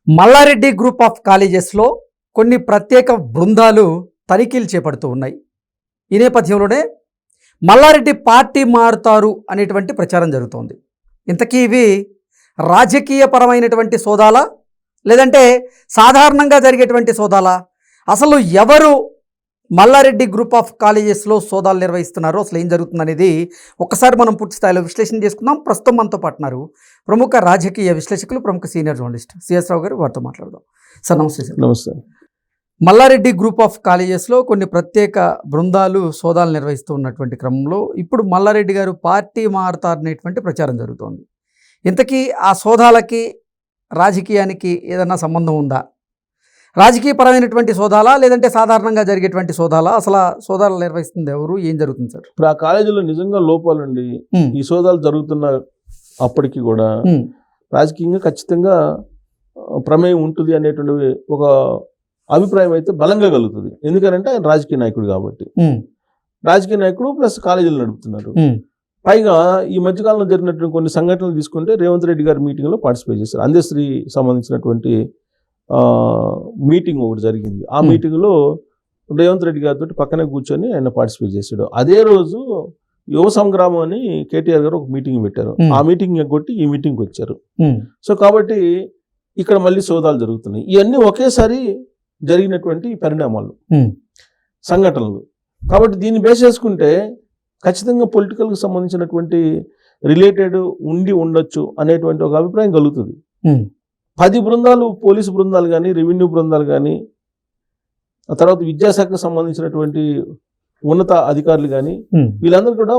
Mallareddy group of కాలేజెస్లో కొన్ని ప్రత్యేక బృందాలు తనిఖీలు చేపడుతూ ఉన్నాయి. ఈ నేపథ్యంలోనే మల్లారెడ్డి పార్టీ మారుతారు అనేటువంటి ప్రచారం జరుగుతోంది. ఇంతకీ ఇవి రాజకీయపరమైనటువంటి సోదాలా, లేదంటే సాధారణంగా జరిగేటువంటి సోదాలా? అసలు ఎవరు మల్లారెడ్డి గ్రూప్ ఆఫ్ కాలేజెస్లో సోదాలు నిర్వహిస్తున్నారు, అసలు ఏం జరుగుతుందనేది ఒక్కసారి మనం పూర్తి స్థాయిలో విశ్లేషణ చేసుకుందాం. ప్రస్తుతం మనతో పాటున్నారు ప్రముఖ రాజకీయ విశ్లేషకులు, ప్రముఖ సీనియర్ జర్నలిస్ట్ సిఎస్ రావు గారు. వారితో మాట్లాడదాం. సార్ నమస్తే. సార్ నమస్తే. మల్లారెడ్డి గ్రూప్ ఆఫ్ కాలేజెస్లో కొన్ని ప్రత్యేక బృందాలు సోదాలు నిర్వహిస్తూ ఉన్నటువంటి క్రమంలో ఇప్పుడు మల్లారెడ్డి గారు పార్టీ మారుతారనేటువంటి ప్రచారం జరుగుతోంది. ఇంతకీ ఆ సోదాలకి రాజకీయానికి ఏదన్నా సంబంధం ఉందా? రాజకీయపరమైనటువంటి సోదాలా, లేదంటే సాధారణంగా జరిగేటువంటి సోదాలా? అసలు ఆ సోదాలు నిర్వహిస్తుంది ఎవరు, ఏం జరుగుతుంది సార్? ఇప్పుడు ఆ కాలేజీలో నిజంగా లోపాలండి. ఈ సోదాలు జరుగుతున్న అప్పటికి కూడా రాజకీయంగా ఖచ్చితంగా ప్రమేయం ఉంటుంది అనేటువంటి ఒక అభిప్రాయం అయితే బలంగా కలుగుతుంది. ఎందుకంటే ఆయన రాజకీయ నాయకుడు కాబట్టి, రాజకీయ నాయకుడు ప్లస్ కాలేజీలు నడుపుతున్నారు. పైగా ఈ మధ్యకాలంలో జరిగినటువంటి కొన్ని సంఘటనలు తీసుకుంటే రేవంత్ రెడ్డి గారి మీటింగ్లో పార్టిసిపేట్ చేశారు. అందశ్రీ సంబంధించినటువంటి మీటింగ్ ఒకటి జరిగింది. ఆ మీటింగ్లో రేవంత్ రెడ్డి గారితో పక్కనే కూర్చొని ఆయన పార్టిసిపేట్ చేశాడు. అదే రోజు యువ సంగ్రామం అని కేటీఆర్ గారు ఒక మీటింగ్ పెట్టారు. ఆ మీటింగ్ ఎగ్గొట్టి ఈ మీటింగ్కి వచ్చారు. సో కాబట్టి ఇక్కడ మళ్ళీ సోదాలు జరుగుతున్నాయి. ఇవన్నీ ఒకేసారి జరిగినటువంటి పరిణామాలు, సంఘటనలు. కాబట్టి దీన్ని బేస్ చేసుకుంటే ఖచ్చితంగా పొలిటికల్కి సంబంధించినటువంటి రిలేటెడ్ ఉండి ఉండొచ్చు అనేటువంటి ఒక అభిప్రాయం కలుగుతుంది. 10 బృందాలు, పోలీసు బృందాలు కానీ, రెవెన్యూ బృందాలు కానీ, ఆ తర్వాత విద్యాశాఖకు సంబంధించినటువంటి ఉన్నత అధికారులు కానీ, వీళ్ళందరూ కూడా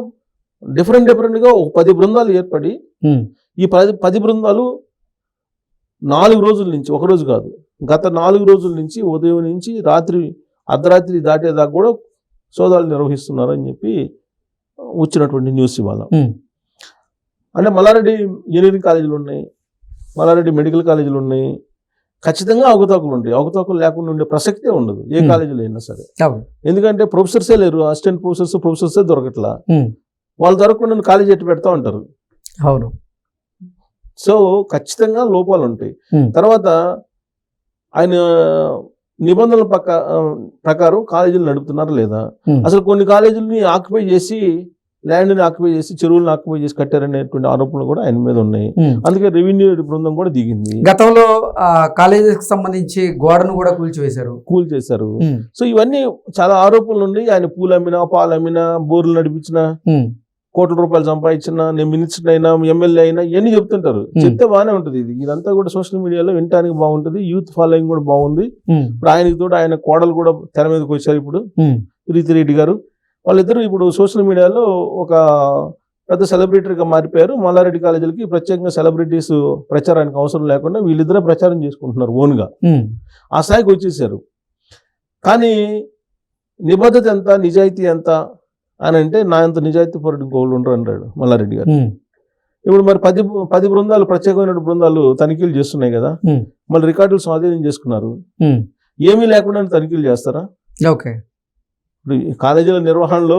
డిఫరెంట్గా ఒక 10 బృందాలు ఏర్పడి ఈ 10 బృందాలు 4 రోజుల నుంచి, ఒక రోజు కాదు, గత 4 రోజుల నుంచి ఉదయం నుంచి అర్ధరాత్రి దాటేదాకా కూడా సోదాలు నిర్వహిస్తున్నారని చెప్పి వచ్చినటువంటి న్యూస్ ఇవాళ. అంటే మల్లారెడ్డి ఇంజనీరింగ్ కాలేజీలు ఉన్నాయి, మల్లారెడ్డి మెడికల్ కాలేజీలు ఉన్నాయి. ఖచ్చితంగా అవకతవకలు ఉంటాయి. అవకతవకలు లేకుండా ఉండే ప్రసక్తే ఉండదు ఏ కాలేజీలో అయినా సరే. ఎందుకంటే ప్రొఫెసర్సే లేరు, అసిస్టెంట్ ప్రొఫెసర్సే దొరకట్లా. వాళ్ళు దొరకకుండా కాలేజీ ఎట్టు పెడతా ఉంటారు. అవును. సో ఖచ్చితంగా లోపాలు ఉంటాయి. తర్వాత ఆయన నిబంధనల ప్రకారం కాలేజీలు నడుపుతున్నారా లేదా, అసలు కొన్ని కాలేజీలని ఆక్యుపై చేసి, ల్యాండ్ని ఆక్యుపై చేసి, చెరువులను ఆక్యుపై చేసి కట్టారనేటువంటి ఆరోపణలు కూడా ఆయన మీద ఉన్నాయి. అందుకే రెవెన్యూ బృందం కూడా దిగింది. గతంలో కాలేజీకి సంబంధించి గోడను కూడా కూల్చేశారు. సో ఇవన్నీ చాలా ఆరోపణలు ఉన్నాయి. ఆయన పూలు అమ్మినా, పాలు అమ్మినా, బోర్లు నడిపించినా, కోట్ల రూపాయలు సంపాదించినా, నేను మినిస్టర్ అయినా, ఎమ్మెల్యే అయినా, ఇవన్నీ చెప్తుంటారు. చెప్తే బాగానే ఉంటుంది. ఇదంతా కూడా సోషల్ మీడియాలో వినడానికి బాగుంటుంది. యూత్ ఫాలోయింగ్ కూడా బాగుంది. ఇప్పుడు ఆయనకి తోడు ఆయన కోడలు కూడా తెర మీదకి వచ్చారు. ఇప్పుడు ప్రీతిరెడ్డి గారు, వాళ్ళిద్దరూ ఇప్పుడు సోషల్ మీడియాలో ఒక పెద్ద సెలబ్రిటీగా మారిపోయారు. మల్లారెడ్డి కాలేజీలకి ప్రత్యేకంగా సెలబ్రిటీస్ ప్రచారానికి అవసరం లేకుండా వీళ్ళిద్దరే ప్రచారం చేసుకుంటున్నారు ఓన్గా. ఆ స్థాయికి వచ్చేసారు. కానీ నిబద్ధత ఎంత, నిజాయితీ ఎంత అని అంటే, నా అంత నిజాయితీ పరుడు ఇంకోళ్ళు ఉండరు అన్నాడు మల్లారెడ్డి గారు. ఇప్పుడు మరి 10 బృందాలు, ప్రత్యేకమైన బృందాలు తనిఖీలు చేస్తున్నాయి కదా, మళ్ళీ రికార్డులు స్వాధీనం చేసుకున్నారు. ఏమీ లేకుండా తనిఖీలు చేస్తారా? ఓకే. ఇప్పుడు కాలేజీల నిర్వహణలో,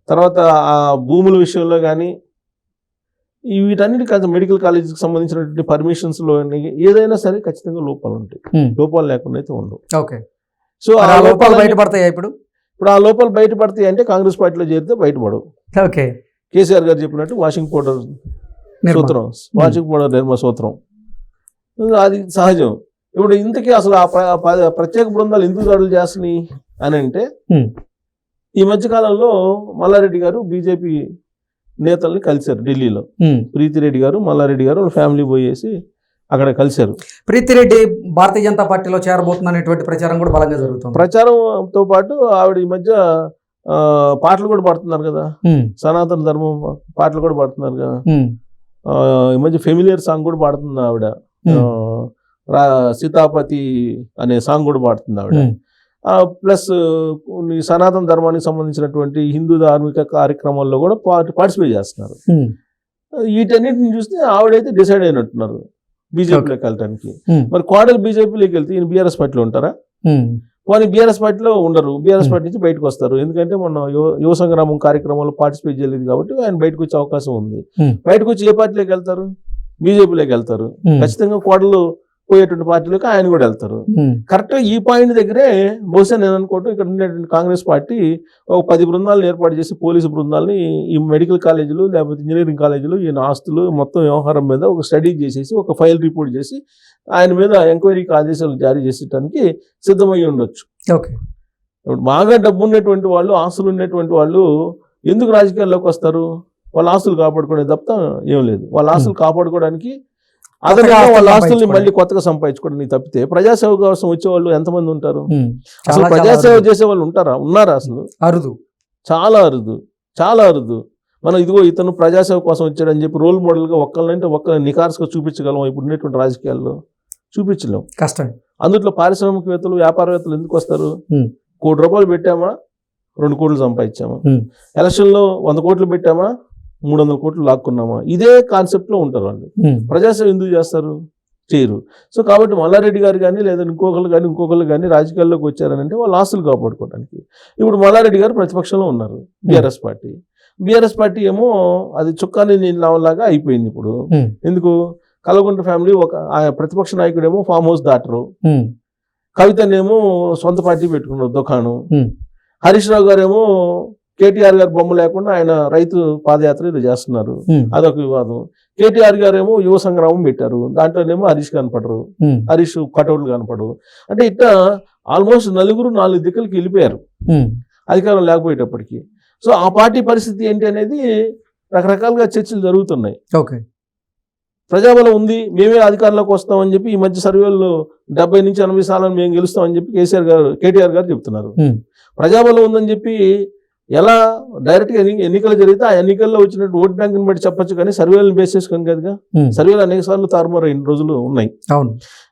తర్వాత ఆ భూముల విషయంలో కానీ, వీటన్నిటికీ మెడికల్ కాలేజీకి సంబంధించినటువంటి పర్మిషన్స్లో ఏదైనా సరే ఖచ్చితంగా లోపాలు ఉంటాయి. లోపాలు లేకుండా అయితే ఉండవు. ఓకే. సో ఆ లోపాలు బయటపడతాయి. ఇప్పుడు ఆ లోపాలు బయటపడతాయి అంటే కాంగ్రెస్ పార్టీలో చేరితే బయటపడవు. ఓకే. కేసీఆర్ గారు చెప్పినట్టు వాషింగ్ పౌడర్ నిర్మ సూత్రం అది సహజం. ఇప్పుడు ఇంతకీ అసలు ఆ ప్రత్యేక బృందాలు ఎందుకు దాడులు చేస్తున్నాయి అని అంటే, ఈ మధ్యకాలంలో మల్లారెడ్డి గారు బీజేపీ నేతల్ని కలిశారు ఢిల్లీలో. ప్రీతిరెడ్డి గారు, మల్లారెడ్డి గారు వాళ్ళ ఫ్యామిలీ పోయేసి అక్కడ కలిశారు. ప్రీతిరెడ్డి భారతీయ జనతా పార్టీలో చేరబోతుంది అనేటువంటి ప్రచారం కూడా బలంగా జరుగుతుంది. ప్రచారంతో పాటు ఆవిడ ఈ మధ్య పాటలు కూడా పాడుతున్నారు కదా, సనాతన ధర్మం పాటలు కూడా పాడుతున్నారు కదా. ఈ మధ్య ఫెమిలియర్ సాంగ్ కూడా పాడుతుంది ఆవిడ. సీతాపతి అనే సాంగ్ కూడా పాడుతుంది ఆవిడ. ప్లస్ సనాతన ధర్మానికి సంబంధించినటువంటి హిందూ ధార్మిక కార్యక్రమాల్లో కూడా పార్టిసిపేట్ చేస్తున్నారు. వీటన్నిటిని చూస్తే ఆవిడైతే డిసైడ్ అయినట్టున్నారు బీజేపీలోకి వెళ్ళడానికి. మరి కోడలు బీజేపీలోకి వెళ్తే ఈయన బీఆర్ఎస్ పార్టీలో ఉంటారా? కానీ బీఆర్ఎస్ పార్టీలో ఉండరు. బీఆర్ఎస్ పార్టీ నుంచి బయటకు వస్తారు. ఎందుకంటే మొన్న యువ సంగ్రామం కార్యక్రమంలో పార్టిసిపేట్ చేయలేదు కాబట్టి ఆయన బయటకు వచ్చే అవకాశం ఉంది. బయటకు వచ్చి ఏ పార్టీలోకి వెళ్తారు? బీజేపీలోకి వెళ్తారు. ఖచ్చితంగా కోడలు పోయేటువంటి పార్టీలోకి ఆయన కూడా వెళ్తారు. కరెక్ట్గా ఈ పాయింట్ దగ్గరే బహుశా నేను అనుకోవటం ఇక్కడ ఉండేటువంటి కాంగ్రెస్ పార్టీ ఒక 10 బృందాలను ఏర్పాటు చేసి పోలీసు బృందాలని ఈ మెడికల్ కాలేజీలు లేకపోతే ఇంజనీరింగ్ కాలేజీలు ఈయన ఆస్తులు మొత్తం వ్యవహారం మీద ఒక స్టడీ చేసేసి ఒక ఫైల్ రిపోర్ట్ చేసి ఆయన మీద ఎంక్వైరీకి ఆదేశాలు జారీ చేసేటానికి సిద్ధమై ఉండొచ్చు. ఓకే, ఇప్పుడు బాగా డబ్బు ఉన్నటువంటి వాళ్ళు, ఆస్తులు ఉన్నటువంటి వాళ్ళు ఎందుకు రాజకీయాల్లోకి వస్తారు? వాళ్ళ ఆస్తులు కాపాడుకునే తప్ప ఏం లేదు. వాళ్ళ ఆస్తులు కాపాడుకోవడానికి అదనంగా వాళ్ళ ఆస్తుల్ని మళ్ళీ కొత్తగా సంపాదించుకోవడానికి తప్పితే ప్రజాసేవ కోసం వచ్చేవాళ్ళు ఎంతమంది ఉంటారు? అసలు ప్రజాసేవ చేసే వాళ్ళు ఉన్నారా? అసలు అరుదు, చాలా అరుదు, చాలా అరుదు. మనం ఇదిగో ఇతను ప్రజాసేవ కోసం వచ్చాడని చెప్పి రోల్ మోడల్గా ఒక్కళ్ళంటే ఒక్కరిని నికార్స్గా చూపించగలం. ఇప్పుడు ఉన్నటువంటి రాజకీయాల్లో చూపించలేం, కష్టం. అందుట్లో పారిశ్రామికవేత్తలు, వ్యాపారవేత్తలు ఎందుకు వస్తారు? ₹1 పెట్టామా 2 కోట్లు సంపాదించామా, ఎలక్షన్లో 100 కోట్లు పెట్టామా 300 కోట్లు లాక్కున్నామా, ఇదే కాన్సెప్ట్ లో ఉంటారు వాళ్ళు. ప్రజాసేవ ఎందుకు చేస్తారు? చేయరు. సో కాబట్టి మల్లారెడ్డి గారు కానీ లేదా ఇంకొకళ్ళు కానీ రాజకీయాల్లోకి వచ్చారనంటే వాళ్ళ ఆస్తులు కాపాడుకోవడానికి. ఇప్పుడు మల్లారెడ్డి గారు ప్రతిపక్షంలో ఉన్నారు, బీఆర్ఎస్ పార్టీ ఏమో అది చుక్కాని నీళ్ళలాగా అయిపోయింది ఇప్పుడు. ఎందుకు? కల్వకుంట్ల ఫ్యామిలీ ఒక ప్రతిపక్ష నాయకుడేమో ఫామ్ హౌస్ దాటరు, కవితనేమో సొంత పార్టీ పెట్టుకున్నారు దుకాణం, హరీష్ రావు గారేమో కేటీఆర్ గారు బొమ్మ లేకుండా ఆయన రైతు పాదయాత్ర ఇది చేస్తున్నారు, అదొక వివాదం. కేటీఆర్ గారు ఏమో యువ సంగ్రామం పెట్టారు, దాంట్లోనేమో హరీష్ కనపడరు, హరీష్ కటౌట్లు కనపడరు. అంటే ఇట్లా ఆల్మోస్ట్ 4 దిక్కులకి వెళ్ళిపోయారు అధికారం లేకపోయేటప్పటికి. సో ఆ పార్టీ పరిస్థితి ఏంటి అనేది రకరకాలుగా చర్చలు జరుగుతున్నాయి. ఓకే, ప్రజాబలం ఉంది, మేమే అధికారంలోకి వస్తామని చెప్పి ఈ మధ్య సర్వేల్లో 70 నుంచి 80 సార్లు మేము గెలుస్తామని చెప్పి కేటీఆర్ గారు చెప్తున్నారు. ప్రజాబలం ఉందని చెప్పి ఎలా డైరెక్ట్గా ఎన్నికలు జరిగితే ఆ ఎన్నికల్లో వచ్చినట్టు ఓట్ బ్యాంక్ని బట్టి చెప్పొచ్చు, కానీ సర్వేలను బేస్ చేసుకొని కనుక సర్వేలు అనేక సార్లు తారుమారు అయిన రోజులు ఉన్నాయి.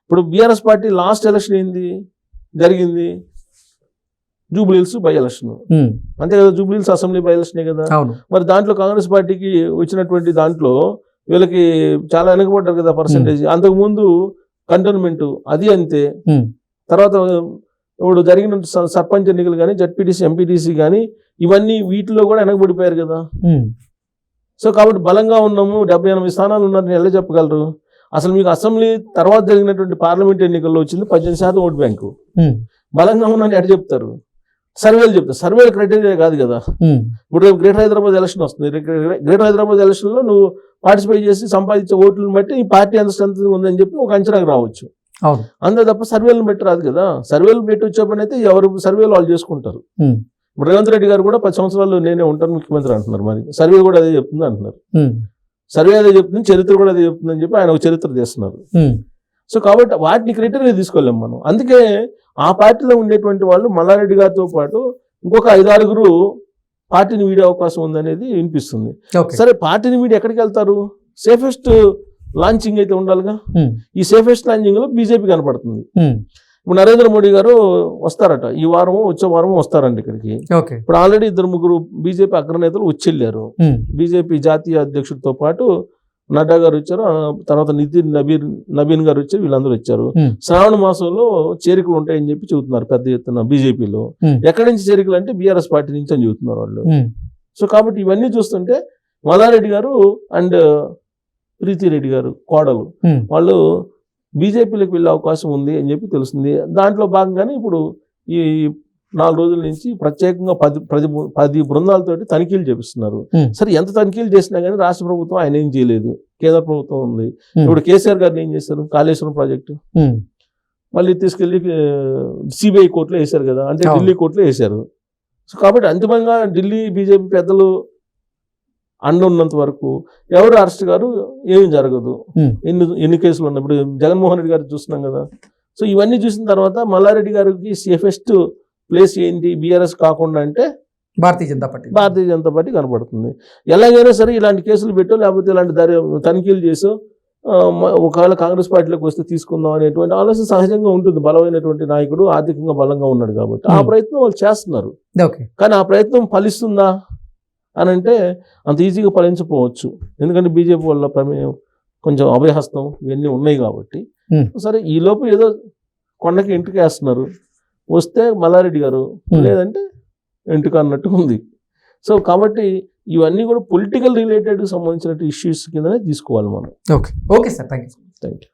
ఇప్పుడు బీఆర్ఎస్ పార్టీ లాస్ట్ ఎలక్షన్ ఏంది జరిగింది? జూబ్లీహిల్స్ బై ఎలక్షన్, అంతే కదా? జూబ్లీహిల్స్ అసెంబ్లీ బై ఎలక్షనే కదా. మరి దాంట్లో కాంగ్రెస్ పార్టీకి వచ్చినటువంటి దాంట్లో వీళ్ళకి చాలా వెనకబడ్డారు కదా పర్సంటేజ్. అంతకుముందు కంటోన్మెంట్ అది అంతే. తర్వాత ఇప్పుడు జరిగిన సర్పంచ్ ఎన్నికలు కానీ జడ్పీటీసీ ఎంపీటీసీ కానీ ఇవన్నీ వీటిలో కూడా వెనకబడిపోయారు కదా. సో కాబట్టి బలంగా ఉన్నాము, 70-80 స్థానాలు ఉన్నారని ఎలా చెప్పగలరు? అసలు మీకు అసెంబ్లీ తర్వాత జరిగినటువంటి పార్లమెంట్ ఎన్నికల్లో వచ్చింది 18% ఓట్ బ్యాంకు. బలంగా ఉన్నారని ఎట్లా చెప్తారు? సర్వేలు చెప్తారు. సర్వేలు క్రైటీరియా కాదు కదా. ఇప్పుడు రేపు గ్రేటర్ హైదరాబాద్ ఎలక్షన్ వస్తుంది, గ్రేటర్ హైదరాబాద్ ఎలక్షన్లో నువ్వు పార్టిసిపేట్ చేసి సంపాదించే ఓట్లను బట్టి ఈ పార్టీ ఎంత స్ట్రెంత్ ఉందని చెప్పి ఒక అంచనాకు రావచ్చు. అంతే తప్ప సర్వేలను పెట్టి రాదు కదా. సర్వేలు పెట్టి వచ్చే పని అయితే ఎవరు సర్వేలు వాళ్ళు చేసుకుంటారు. ఇప్పుడు రేవంత్ రెడ్డి గారు కూడా 10 సంవత్సరాలు నేనే ఉంటాను ముఖ్యమంత్రి అంటున్నారు. మరి సర్వే కూడా అదే చెప్తుంది అంటున్నారు. సర్వే అదే చెప్తుంది, చరిత్ర కూడా అదే చెప్తుంది అని చెప్పి ఆయన ఒక చరిత్ర తీస్తున్నారు. సో కాబట్టి వాటిని క్రైటీరియా తీసుకోలేము మనం. అందుకే ఆ పార్టీలో ఉండేటువంటి వాళ్ళు మల్లారెడ్డి గారితో పాటు ఇంకొక 5-6 పార్టీని వీడే అవకాశం ఉందనేది వినిపిస్తుంది. సరే, పార్టీని వీడి ఎక్కడికి వెళ్తారు? సేఫెస్ట్ లాంచింగ్ అయితే ఉండాలిగా. ఈ సేఫెస్ట్ లాంచింగ్ లో బీజేపీ కనపడుతుంది. ఇప్పుడు నరేంద్ర మోడీ గారు వస్తారట, ఈ వారము వచ్చే వారము వస్తారండి ఇక్కడికి. ఇప్పుడు ఆల్రెడీ 2-3 బీజేపీ అగ్రనేతలు వచ్చెళ్ళారు. బీజేపీ జాతీయ అధ్యక్షుడితో పాటు నడ్డా గారు వచ్చారు, తర్వాత నబీన్ గారు వచ్చారు, వీళ్ళందరూ వచ్చారు. శ్రావణ మాసంలో చేరికలు ఉంటాయని చెప్పి చెబుతున్నారు పెద్ద ఎత్తున బీజేపీలో. ఎక్కడి నుంచి చేరికలు అంటే బీఆర్ఎస్ పార్టీ నుంచి అని చెబుతున్నారు వాళ్ళు. సో కాబట్టి ఇవన్నీ చూస్తుంటే మల్లారెడ్డి గారు అండ్ ప్రీతి రెడ్డి గారు కోడలు వాళ్ళు బీజేపీలోకి వెళ్ళే అవకాశం ఉంది అని చెప్పి తెలుస్తుంది. దాంట్లో భాగంగానే ఇప్పుడు ఈ 4 రోజుల నుంచి ప్రత్యేకంగా 10 బృందాలతోటి తనిఖీలు చేపిస్తున్నారు. సరే, ఎంత తనిఖీలు చేసినా కానీ రాష్ట్ర ప్రభుత్వం ఆయన ఏం చేయలేదు, కేంద్ర ప్రభుత్వం ఉంది. ఇప్పుడు కేసీఆర్ గారిని ఏం చేశారు? కాళేశ్వరం ప్రాజెక్టు మళ్ళీ తీసుకెళ్లి సిబిఐ కోర్టులో వేశారు కదా, అంటే ఢిల్లీ కోర్టులో వేశారు. సో కాబట్టి అంతిమంగా ఢిల్లీ బీజేపీ పెద్దలు అండున్నంత వరకు ఎవరు అరెస్ట్ గారు ఏమి జరగదు. ఎన్ని కేసులు ఉన్నాయి. ఇప్పుడు జగన్మోహన్ రెడ్డి గారు చూస్తున్నాం కదా. సో ఇవన్నీ చూసిన తర్వాత మల్లారెడ్డి గారికి సేఫెస్ట్ ప్లేస్ ఏంటి బీఆర్ఎస్ కాకుండా అంటే భారతీయ జనతా పార్టీ కనపడుతుంది. ఎలాగైనా సరే ఇలాంటి కేసులు పెట్టో లేకపోతే ఇలాంటి తనిఖీలు చేసో ఒకవేళ కాంగ్రెస్ పార్టీలోకి వస్తే తీసుకుందాం అనేటువంటి ఆలోచన సహజంగా ఉంటుంది. బలమైనటువంటి నాయకుడు, ఆర్థికంగా బలంగా ఉన్నాడు కాబట్టి ఆ ప్రయత్నం వాళ్ళు చేస్తున్నారు. కానీ ఆ ప్రయత్నం ఫలిస్తుందా అని అంటే అంత ఈజీగా ఫలించకపోవచ్చు. ఎందుకంటే బీజేపీ వల్ల ప్రమేయం, కొంచెం అభయహస్తం ఇవన్నీ ఉన్నాయి కాబట్టి. సరే, ఈ లోపు ఏదో కొండకి ఎంట్రీ వేస్తున్నారు. వస్తే మల్లారెడ్డి గారు, లేదంటే ఎంటుక అన్నట్టు ఉంది. సో కాబట్టి ఇవన్నీ కూడా పొలిటికల్ రిలేటెడ్ సంబంధించిన ఇష్యూస్ కిందనే తీసుకోవాలి మనం. Okay sir, thank you.